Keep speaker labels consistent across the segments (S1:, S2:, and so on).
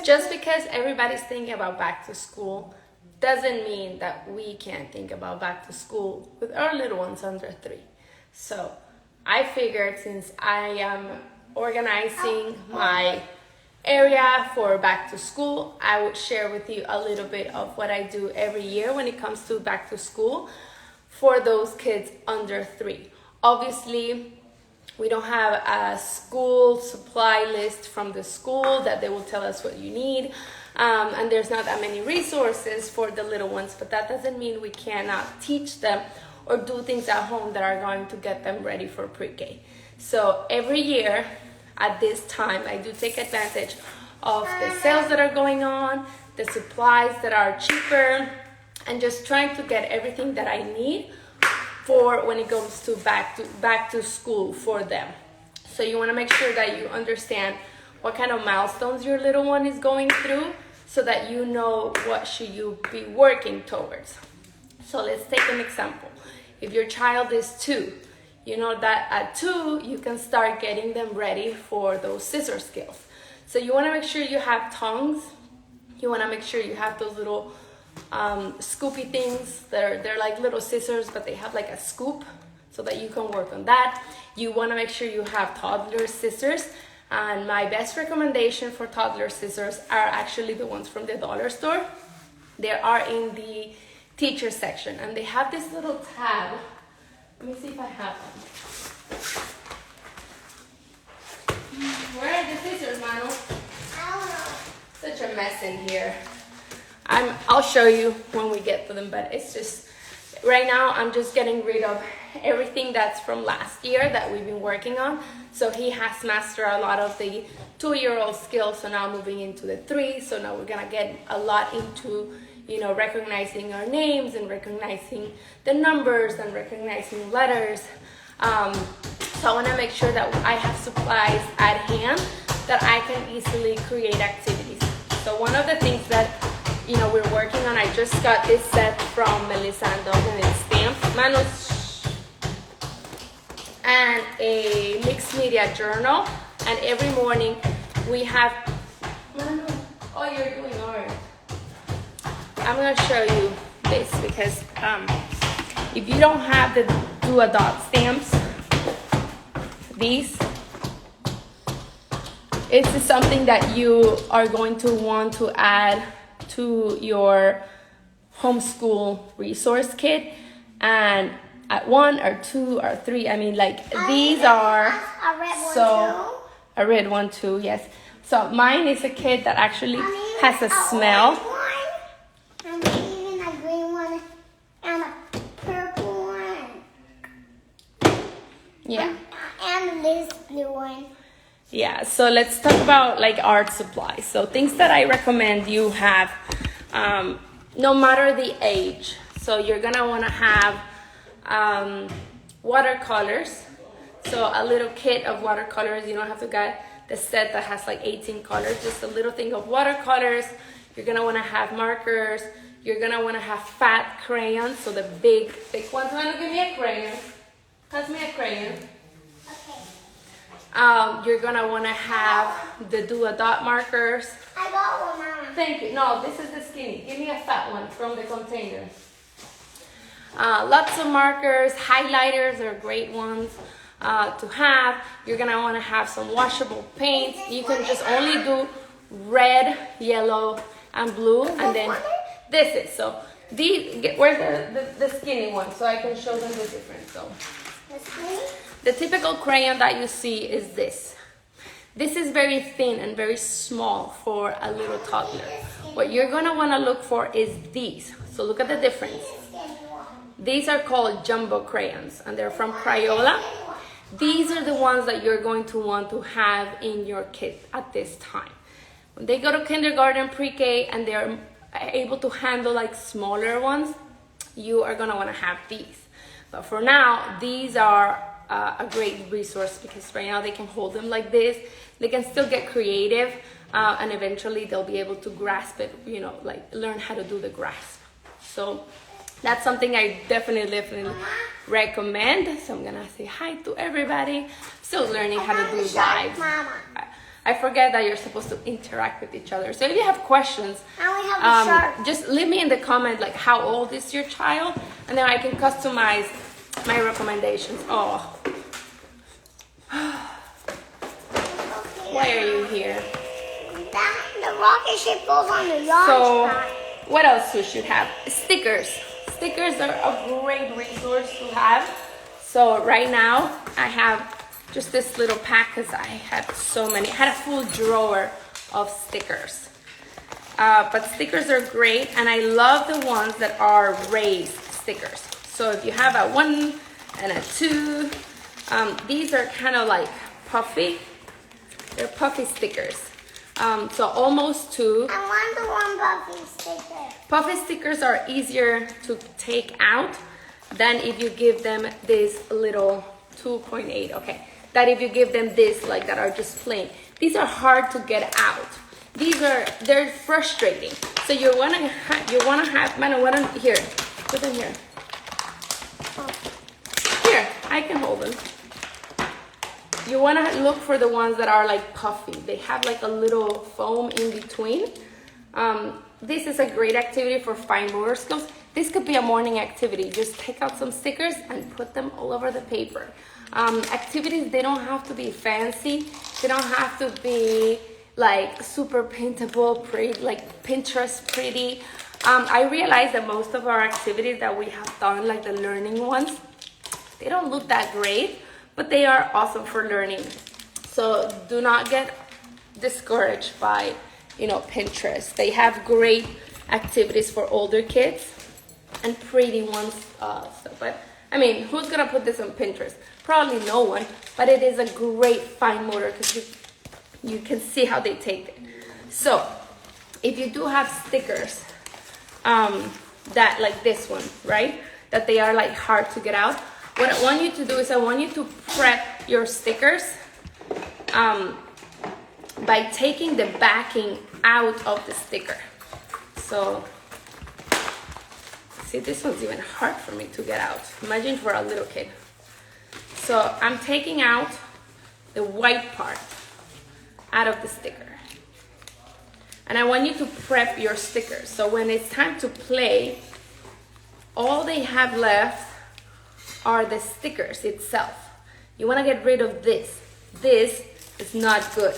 S1: Just because everybody's thinking about back to school doesn't mean that we can't think about back to school with our little ones under 3. So I figured, since I am organizing my area for back to school, I would share with you a little bit of what I do every year when it comes to back to school for those kids under 3. Obviously, we don't have a school supply list from the school that they will tell us what you need. And there's not that many resources for the little ones, but that doesn't mean we cannot teach them or do things at home that are going to get them ready for pre-K. So every year at this time, I do take advantage of the sales that are going on, the supplies that are cheaper, and just trying to get everything that I need for when it goes to back to school for them. So you want to make sure that you understand what kind of milestones your little one is going through, so that you know what should you be working towards. So let's take an example. If your child is 2, you know that at 2 you can start getting them ready for those scissor skills. So you want to make sure you have tongs. You want to make sure you have those little scoopy things. They're like little scissors, but they have like a scoop, so that you can work on that. You want to make sure you have toddler scissors. And my best recommendation for toddler scissors are actually the ones from the dollar store. They are in the teacher section, and they have this little tab. Let me see if I have them. Where are the scissors, Manu? I don't know. Such a mess in here. I'll show you when we get to them, but it's just, right now I'm just getting rid of everything that's from last year that we've been working on. So he has mastered a lot of the 2-year-old skills, so now moving into the 3. So now we're gonna get a lot into, recognizing our names and recognizing the numbers and recognizing letters. So I wanna make sure that I have supplies at hand that I can easily create activities. So one of the things that we're working on, I just got this set from Melissa and Doug, and it's stamps, and a mixed media journal. And every morning we have, oh, you're doing art. I'm gonna show you this, because if you don't have the do a dot stamps, this is something that you are going to want to add to your homeschool resource kit. And at 1 or 2 or 3, these are a red one too, yes. So mine is a kit that actually has a smell.
S2: And even a green one and a purple one.
S1: Yeah.
S2: And this blue one.
S1: Yeah, so let's talk about art supplies. So things that I recommend you have, no matter the age. So you're gonna wanna have watercolors. So a little kit of watercolors. You don't have to get the set that has 18 colors, just a little thing of watercolors. You're gonna wanna have markers. You're gonna wanna have fat crayons, so the big, thick ones. Wanna give me a crayon? Pass me a crayon. You're gonna wanna have the do a dot markers.
S2: I got one, Mama.
S1: Thank you. No, this is the skinny. Give me a fat one from the container. Lots of markers. Highlighters are great ones to have. You're gonna wanna have some washable paints. You can just only do red, yellow, and blue, and then this is so. Where's the skinny one, so I can show them the difference. So the typical crayon that you see is this. This is very thin and very small for a little toddler. What you're gonna wanna look for is these. So look at the difference. These are called jumbo crayons, and they're from Crayola. These are the ones that you're going to want to have in your kit at this time. When they go to kindergarten, pre-K, and they're able to handle smaller ones, you are gonna wanna have these. But for now, these are a great resource, because right now they can hold them like this. They can still get creative, and eventually they'll be able to grasp it, learn how to do the grasp. So that's something I definitely recommend. So I'm gonna say hi to everybody. Still learning how to do live. I forget that you're supposed to interact with each other. So if you have questions,
S2: And we have the shark.
S1: just leave me in the comment like how old is your child, and then I can customize my recommendations. Oh, why are you here?
S2: The rocket ship goes on the launch
S1: So,
S2: pad.
S1: what else we should have? Stickers. Stickers are a great resource to have. So right now, I have just this little pack because I had so many. I had a full drawer of stickers. But stickers are great, and I love the ones that are raised stickers. So if you have a 1 and a 2, these are kind of like puffy. They're puffy stickers. So almost 2.
S2: I want the one puffy sticker.
S1: Puffy stickers are easier to take out than if you give them this little 2.8. Okay, that if you give them this like that are just plain. These are hard to get out. They're frustrating. So you wanna have, man, here, put them here. Here, I can hold them. You want to look for the ones that are like puffy. They have like a little foam in between. This is a great activity for fine motor skills. This could be a morning activity. Just take out some stickers and put them all over the paper. Activities, they don't have to be fancy. They don't have to be like super paintable, pretty, like Pinterest pretty. I realize that most of our activities that we have done, like the learning ones, they don't look that great, but they are awesome for learning. So do not get discouraged by, Pinterest. They have great activities for older kids and pretty ones. But I mean, who's gonna put this on Pinterest? Probably no one, but it is a great fine motor because you can see how they take it. So if you do have stickers, that like this one, right? That they are like hard to get out. What I want you to do is I want you to prep your stickers by taking the backing out of the sticker. So, see, this one's even hard for me to get out. Imagine for a little kid. So I'm taking out the white part out of the sticker. And I want you to prep your stickers. So when it's time to play, all they have left are the stickers itself. You want to get rid of this. This is not good.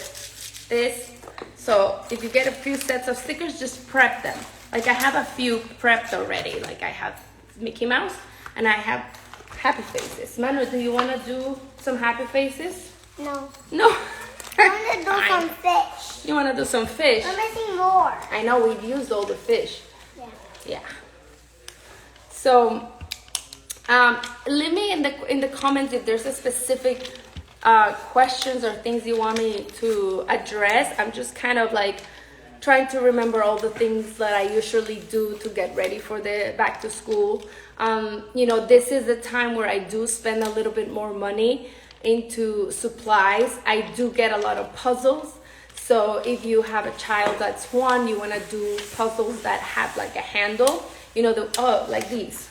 S1: So if you get a few sets of stickers, just prep them. Like I have a few prepped already. Like I have Mickey Mouse and I have happy faces. Manu, do you want to do some happy faces?
S2: No.
S1: No.
S2: I want to do some fish.
S1: You want to do some fish?
S2: We're missing more.
S1: I know, we've used all the fish.
S2: Yeah.
S1: So leave me in the comments if there's a specific questions or things you want me to address. I'm just kind of like trying to remember all the things that I usually do to get ready for the back to school. This is the time where I do spend a little bit more money into supplies. I do get a lot of puzzles. So if you have a child that's 1, you want to do puzzles that have like a handle, like these.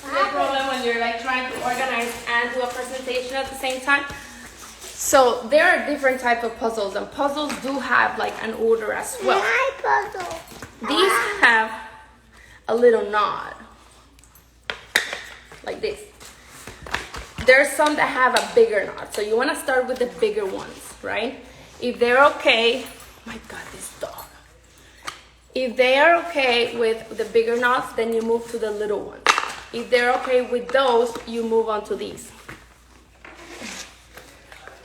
S1: The problem when you're like trying to organize and do a presentation at the same time. So there are different types of puzzles, and puzzles do have like an order as well.
S2: My puzzle.
S1: These have a little knot, like this. There's some that have a bigger knot, so you want to start with the bigger ones, right? If they're okay, oh my God, this dog. If they are okay with the bigger knots, then you move to the little ones. If they're okay with those, you move on to these.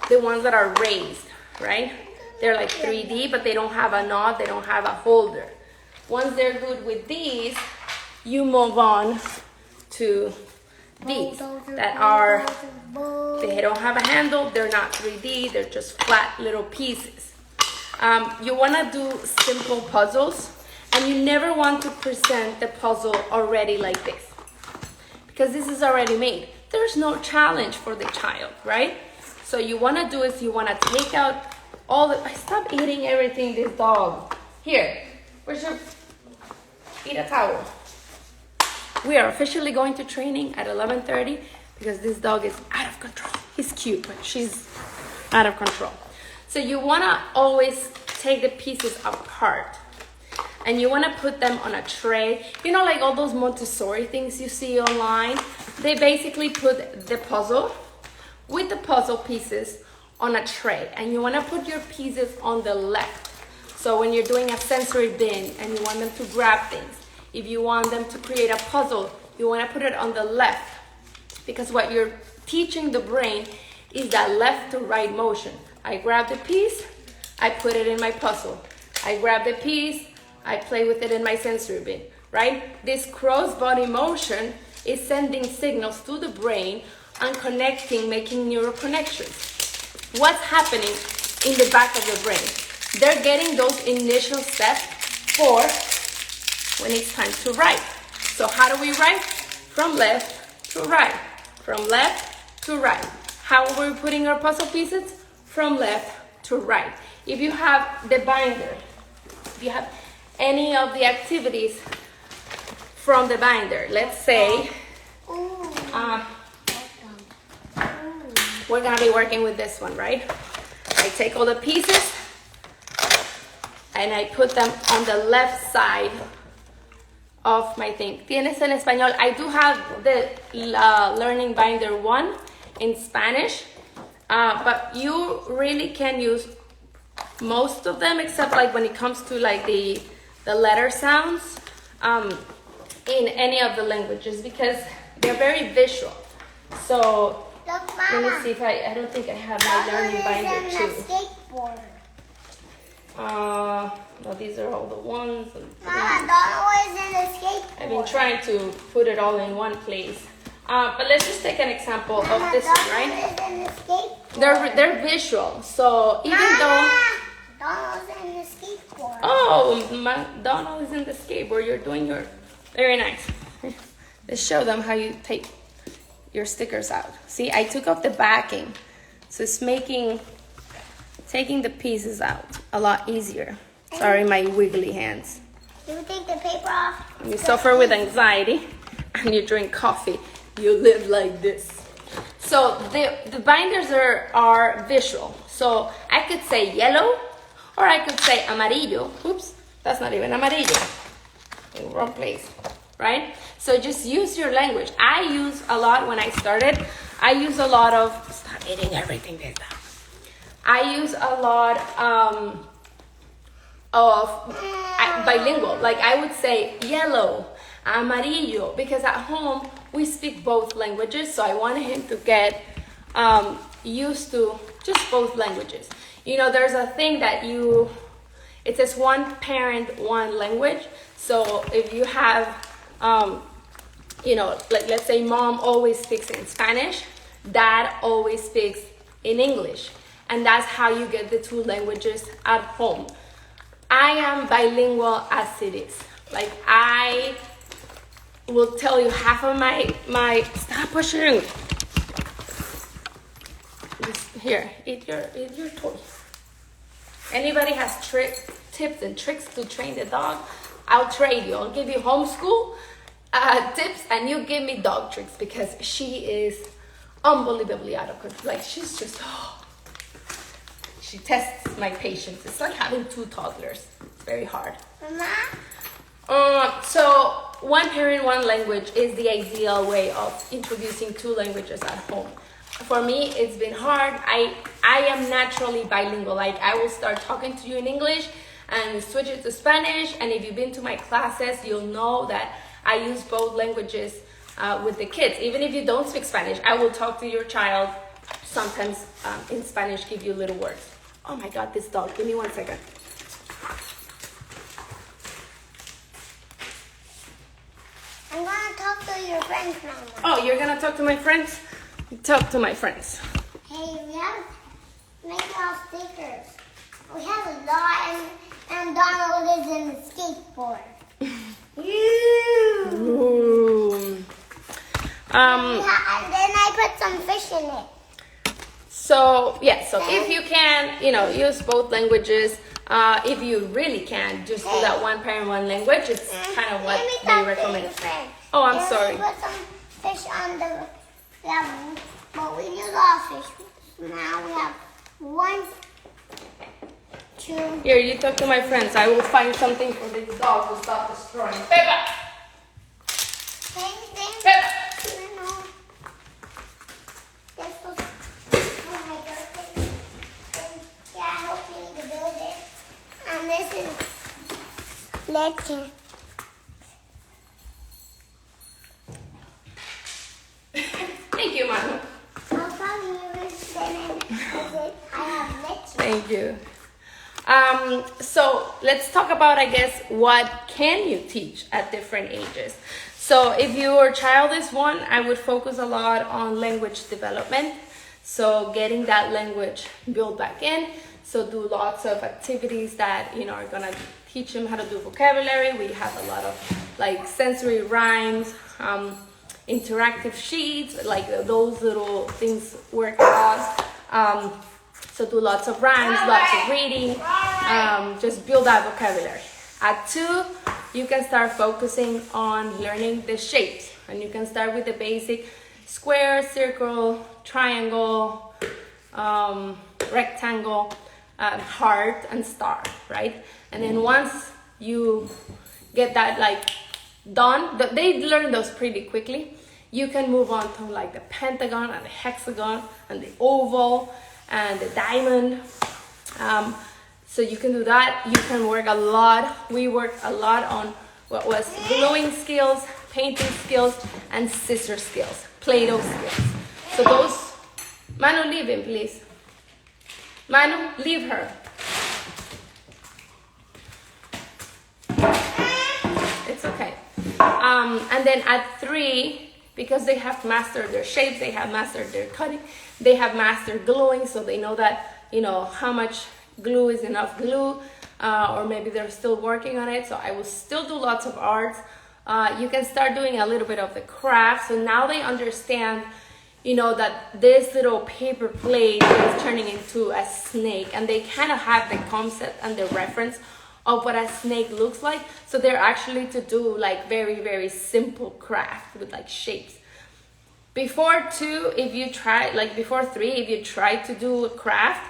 S1: The ones that are raised, right? They're like 3D, but they don't have a knot, they don't have a holder. Once they're good with these, you move on to these that are, they don't have a handle, they're not 3D, they're just flat little pieces. You want to do simple puzzles, and you never want to present the puzzle already like this, because this is already made. There's no challenge for the child, right? So you want to do is you want to take out all the, stop eating everything, this dog. Here, where's your, eat a towel. We are officially going to training at 11:30 because this dog is out of control. He's cute, but she's out of control. So you want to always take the pieces apart. And you want to put them on a tray. You know, like all those Montessori things you see online? They basically put the puzzle with the puzzle pieces on a tray. And you want to put your pieces on the left. So when you're doing a sensory bin and you want them to grab things, if you want them to create a puzzle, you want to put it on the left. Because what you're teaching the brain is that left to right motion. I grab the piece, I put it in my puzzle. I grab the piece, I play with it in my sensory bin, right? This cross-body motion is sending signals to the brain and connecting, making neural connections. What's happening in the back of the brain? They're getting those initial steps for when it's time to write. So how do we write? From left to right. From left to right. How are we putting our puzzle pieces? From left to right. If you have the binder, if you have any of the activities from the binder, let's say we're gonna be working with this one, right? I take all the pieces and I put them on the left side of my thing. Tienes en español. I do have the Learning Binder 1 in Spanish, but you really can use most of them, except like when it comes to like the letter sounds in any of the languages, because they're very visual. So
S2: Look,
S1: let me
S2: Mama.
S1: see if I don't think I have my Learning Binder too.
S2: Skateboard.
S1: No, these are all the ones.
S2: Mama, Donald is in a skateboard.
S1: I've been trying to put it all in one place. But let's just take an example of this one, right?
S2: Donald is in a skateboard.
S1: They're visual, so even though
S2: Donald's in the skateboard.
S1: Donald is in the skateboard, you're doing your very nice. Let's show them how you take your stickers out. See, I took off the backing, so it's taking the pieces out a lot easier. Sorry, my wiggly hands.
S2: You take the paper off.
S1: When you suffer with anxiety and you drink coffee, you live like this. So the binders are visual. So I could say yellow, or I could say amarillo. Oops, that's not even amarillo. In the wrong place, right? So just use your language. I use a lot when I started. I use a lot of, stop eating everything this time. I use a lot of bilingual. Like I would say yellow, amarillo, because at home we speak both languages. So I wanted him to get used to just both languages. You know, there's a thing that it says one parent, one language. So if you have, you know, like let's say mom always speaks in Spanish, dad always speaks in English. And that's how you get the two languages at home. I am bilingual as it is. Like I will tell you half of my stop pushing. Here, eat your toy. Anybody has tips and tricks to train the dog? I'll trade you. I'll give you homeschool tips and you give me dog tricks, because she is unbelievably out of control. Like she's just, she tests my patience. It's like having two toddlers. It's very hard.
S2: Mama?
S1: So one parent, one language is the ideal way of introducing two languages at home. For me, it's been hard. I am naturally bilingual. Like I will start talking to you in English and switch it to Spanish. And if you've been to my classes, you'll know that I use both languages with the kids. Even if you don't speak Spanish, I will talk to your child sometimes in Spanish, give you little words. Oh my God, this dog. Give me 1 second.
S2: I'm gonna talk to your friends, Mama.
S1: Oh, you're gonna talk to my friends? Talk to my friends.
S2: Hey, we have make all stickers. We have a lot, and Donald is in the skateboard.
S1: Ooh.
S2: And then I put some fish in it.
S1: So if you can, use both languages. If you really can, just do that one parent, one language. It's kind of what they recommend. Oh, I'm sorry.
S2: Put some fish on the level. But we knew the fish. Now we have 1, 2.
S1: Here, you talk to my friends. I will find something for this dog to stop destroying. Peppa! Peppa!
S2: No. This was my birthday. Yeah, I hope you need to build it. And this is legend.
S1: Thank you, Manu.
S2: I'll probably use them because I have legend.
S1: Thank you. So let's talk about, I guess, what can you teach at different ages. So if your child is 1, I would focus a lot on language development. So getting that language built back in. So do lots of activities that, are gonna teach them how to do vocabulary. We have a lot of like sensory rhymes, interactive sheets, like those little things work a lot. So do lots of rhymes, lots of reading, just build that vocabulary. At 2, you can start focusing on learning the shapes. And you can start with the basic square, circle, triangle, rectangle, heart, and star, right? And then once you get that like done, they learn those pretty quickly. You can move on to like the pentagon and the hexagon and the oval and the diamond. So you can do that. You can work a lot. We worked a lot on what was gluing skills, painting skills, and scissor skills, Play-Doh skills. So those, Manu, leave him, please. Manu, leave her. It's okay. And then at 3, because they have mastered their shapes, they have mastered their cutting, they have mastered gluing, so they know that, how much glue is enough glue, or maybe they're still working on it. So I will still do lots of arts. You can start doing a little bit of the craft. So now they understand, that this little paper plate is turning into a snake, and they kind of have the concept and the reference of what a snake looks like. So they're actually to do like very, very simple craft with like shapes. Before 2, if you try, like before 3, if you try to do a craft,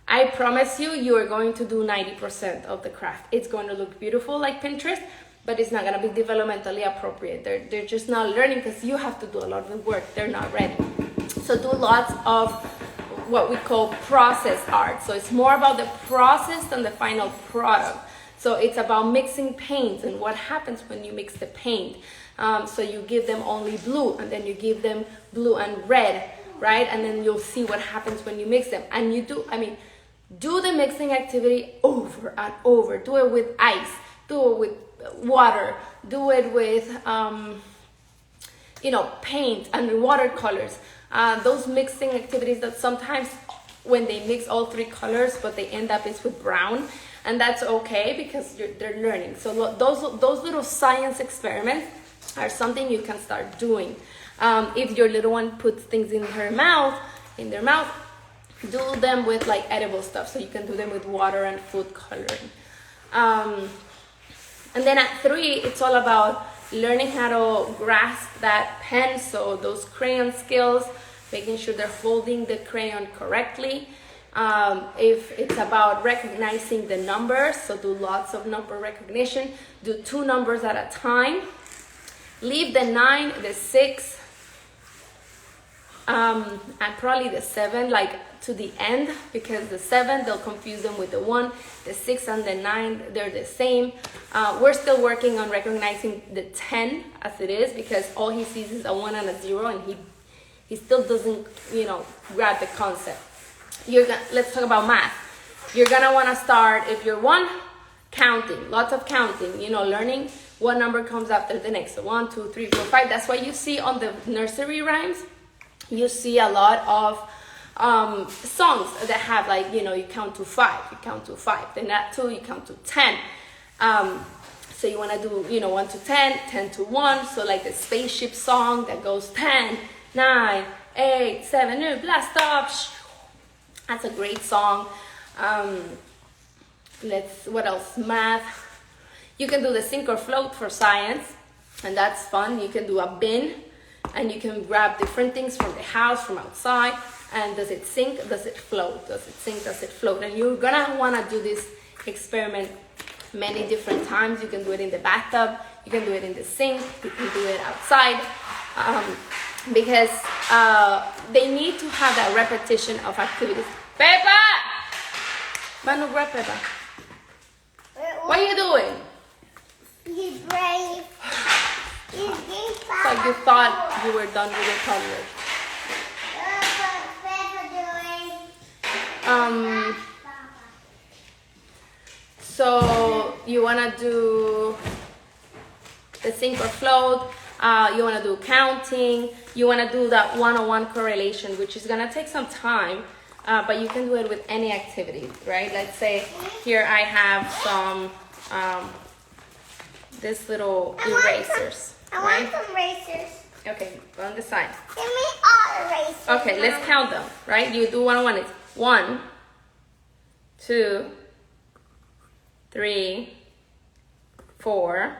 S1: I promise you are going to do 90% of the craft. It's going to look beautiful like Pinterest, but it's not going to be developmentally appropriate. They're just not learning because you have to do a lot of the work. They're not ready. So do lots of what we call process art. So it's more about the process than the final product. So it's about mixing paints and what happens when you mix the paint. So you give them only blue, and then you give them blue and red, right? And then you'll see what happens when you mix them. And you do the mixing activity over and over. Do it with ice, do it with water, do it with, paint and watercolors. Those mixing activities that sometimes when they mix all 3 colors, but they end up is with brown, and that's okay because they're learning. So those little science experiments are something you can start doing. If your little one puts things in their mouth, do them with like edible stuff. So you can do them with water and food coloring. And then at 3, it's all about learning how to grasp that pen. So those crayon skills, making sure they're holding the crayon correctly. If it's about recognizing the numbers, so do lots of number recognition. Do 2 numbers at a time. Leave the 9, the 6, and probably the 7 like to the end, because the 7 they'll confuse them with the 1, the 6 and the 9 they're the same. We're still working on recognizing the 10 as it is, because all he sees is a 1 and a 0, and he still doesn't grab the concept. Let's talk about math. You're gonna want to start, if you're 1, counting, lots of counting, learning what number comes after the next. So 1, 2, 3, 4, 5. That's why you see on the nursery rhymes, you see a lot of songs that have like, you count to 5, then at 2 you count to 10. So you want to do 1 to 10, 10 to 1. So like the spaceship song that goes 10, 9, 8, 7, blast off. That's a great song. What else? Math. You can do the sink or float for science, and that's fun. You can do a bin. And you can grab different things from the house, from outside. And does it sink? Does it float? Does it sink? Does it float? And you're gonna wanna do this experiment many different times. You can do it in the bathtub, you can do it in the sink, you can do it outside, because they need to have that repetition of activities. Peppa! Manu, grab Peppa. What are you doing?
S2: He's brave.
S1: So you thought you were done with your toddlers. So you want to do the sink or float, you want to do counting, you want to do that one-on-one correlation, which is going to take some time, but you can do it with any activity, right? Let's say here I have some this little erasers, right?
S2: I want some erasers.
S1: Okay, on the side.
S2: Give me all erasers.
S1: Okay, let's count them, right? You do one-on-one. It's 1, 2, 3, 4,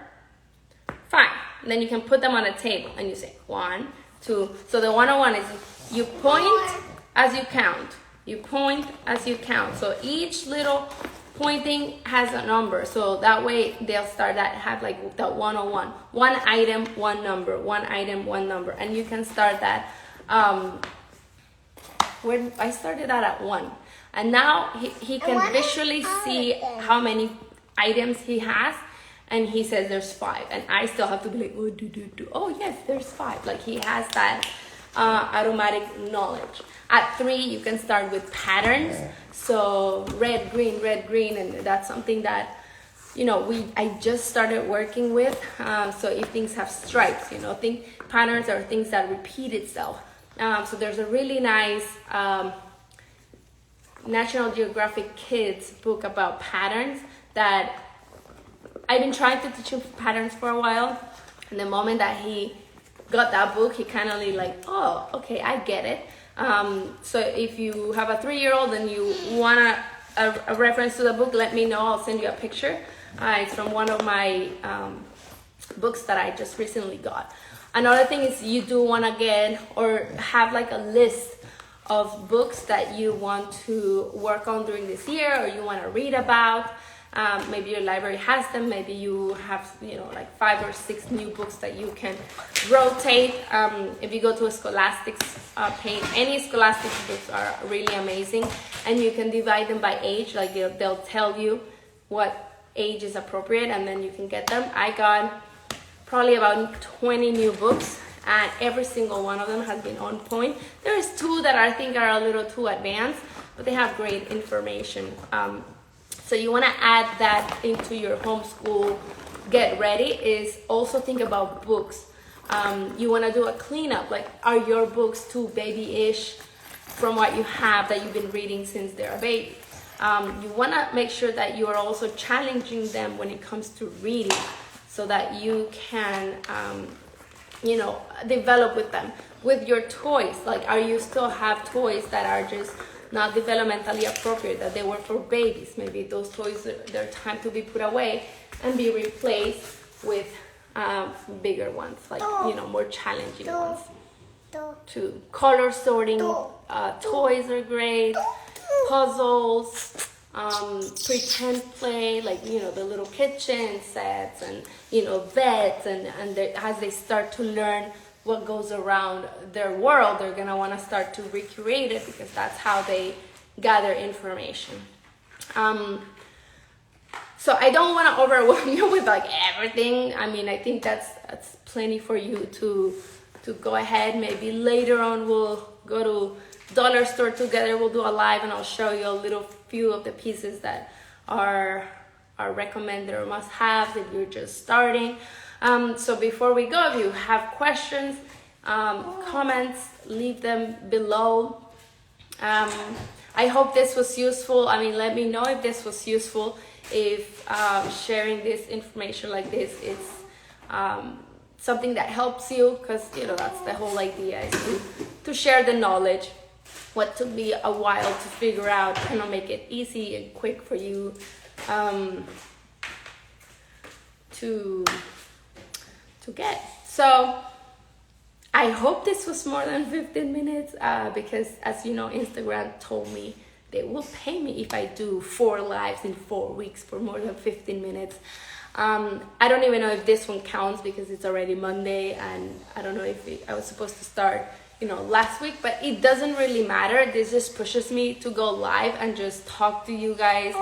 S1: 5. And then you can put them on a table and you say 1, 2. So the one-on-one is you point as you count. You point as you count. So each little pointing has a number. So that way they'll start that, have like that one-on-one. One item, one number. One item, one number. And you can start that. When I started that at 1. And now he can visually see how many items he has. And he says there's 5. And I still have to be like, oh yes, there's 5. Like he has that automatic knowledge. At 3, you can start with patterns. So red, green. And that's something that, you know, I just started working with. So if things have stripes, you know, patterns are things that repeat itself. So there's a really nice National Geographic Kids book about patterns that I've been trying to teach him patterns for a while. And the moment that he got that book, he kind of like, oh, okay, I get it. So if you have a 3-year-old and you want a reference to the book, let me know. I'll send you a picture. It's from one of my books that I just recently got. Another thing is you do want to get or have like a list of books that you want to work on during this year or you want to read about. Maybe your library has them. Maybe you have, you know, like 5 or 6 new books that you can rotate. If you go to a Scholastic's page, any Scholastic's books are really amazing. And you can divide them by age. Like they'll tell you what age is appropriate and then you can get them. I got probably about 20 new books and every single one of them has been on point. There's 2 that I think are a little too advanced, but they have great information. So you want to add that into your homeschool get ready is also think about books. You want to do a cleanup, like are your books too baby-ish from what you have that you've been reading since they're a baby? You want to make sure that you are also challenging them when it comes to reading so that you can, you know, develop with them. With your toys, like are you still have toys that are just not developmentally appropriate, that they were for babies? Maybe those toys, they're time to be put away and be replaced with bigger ones, like, you know, more challenging ones. Too. Color sorting, toys are great, puzzles, pretend play, like, you know, the little kitchen sets and, you know, beds, and as they start to learn what goes around their world, they're gonna want to start to recreate it because that's how they gather information. So I don't want to overwhelm you with like everything. I mean, I think that's plenty for you to go ahead. Maybe later on we'll go to dollar store together. We'll do a live and I'll show you a little few of the pieces that are recommended or must have if you're just starting. So before we go, if you have questions, comments, leave them below. I hope this was useful. I mean, let me know if this was useful, if sharing this information like this is something that helps you, because, you know, that's the whole idea, is to share the knowledge. What took me a while to figure out, kind of make it easy and quick for you to get. So I hope this was more than 15 minutes because, as you know, Instagram told me they will pay me if I do 4 lives in 4 weeks for more than 15 minutes. I don't even know if this one counts because it's already Monday, and I don't know if I was supposed to start, last week, but it doesn't really matter. This just pushes me to go live and just talk to you guys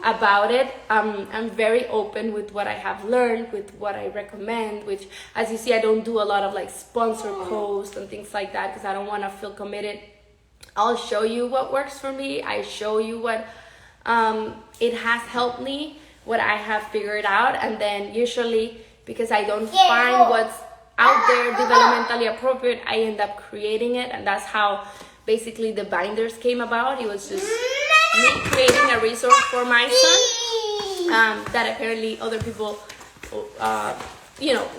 S1: about it. I'm very open with what I have learned, with what I recommend, which, as you see, I don't do a lot of like sponsor posts and things like that because I don't want to feel committed. I'll show you what works for me. I show you what it has helped me, what I have figured out, and then usually because I don't find what's out there developmentally appropriate, I end up creating it, and that's how basically the binders came about. It was just me creating a resource for my son that apparently other people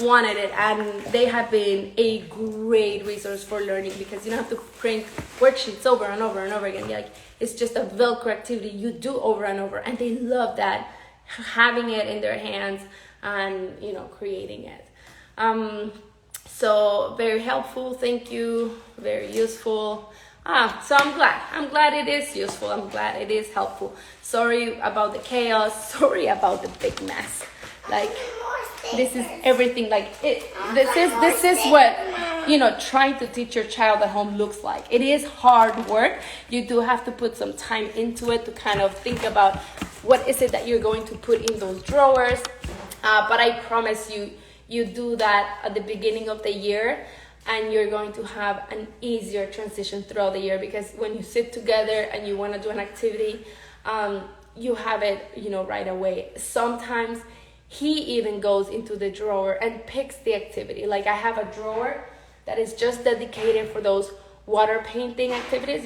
S1: wanted it, and they have been a great resource for learning because you don't have to print worksheets over and over and over again. It's just a Velcro activity you do over and over, and they love that, having it in their hands and creating it. So very helpful, thank you, very useful. So I'm glad it is useful, I'm glad it is helpful. Sorry about the chaos, sorry about the big mess. This is everything, this is what, trying to teach your child at home looks like. It is hard work. You do have to put some time into it to kind of think about what is it that you're going to put in those drawers. But I promise you do that at the beginning of the year, and you're going to have an easier transition throughout the year, because when you sit together and you want to do an activity, you have it, right away. Sometimes he even goes into the drawer and picks the activity. I have a drawer that is just dedicated for those water painting activities.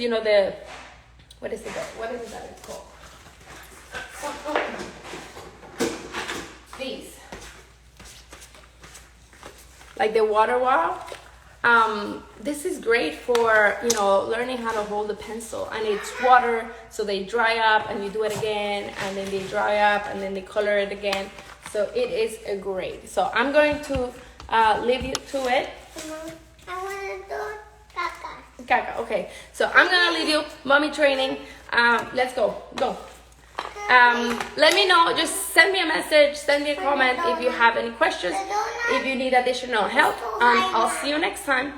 S1: What is it that it's called? These. Like the water wall. This is great for, learning how to hold a pencil, and it's water, so they dry up and you do it again, and then they dry up and then they color it again. So it is a great. So I'm going to leave you to it.
S2: I want to do caca.
S1: Caca, okay. So I'm going to leave you, mommy training. Let's go. Let me know, just send me a message, send me a comment if you have any questions, if you need additional help. I'll see you next time.